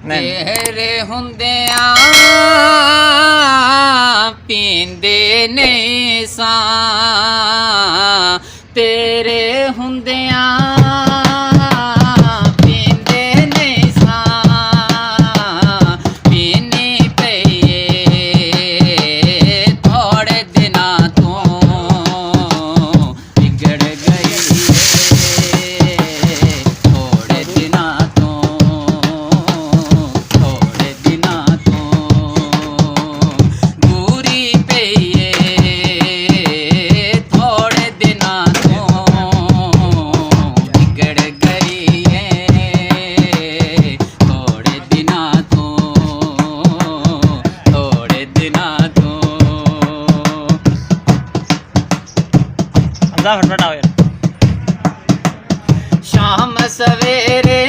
ਤੇਰੇ ਹੁੰਦਿਆਂ ਪੀਂਦੇ ਨਹੀਂ ਸਾਂ, ਤੇਰੇ ਹੁੰਦਿਆਂ ਪੀਂਦੇ ਨਹੀਂ ਸਾਂ, ਪੀਣੀ ਪਈਏ ਥੋੜੇ ਦਿਨਾਂ ਤੋਂ ਵਿਗੜ ਗਈ ਥੋੜੇ ਦਿਨਾਂ ਤੋਂ, ਥੋੜੇ ਦਿਨਾਂ ਤੋਂ ਦੂਰੀ ਪਈਏ ਥੋੜੇ ਦਿਨਾਂ ਤੋਂ ਵਿਗੜ ਗਈ ਥੋੜੇ ਦਿਨਾਂ ਤੋਂ, ਥੋੜੇ ਦਿਨਾਂ ਤੋਂ। ਅੱਲਾ ਫਟਫਟ ਆਓ ਯਾਰ। ਸ਼ਾਮ ਸਵੇਰੇ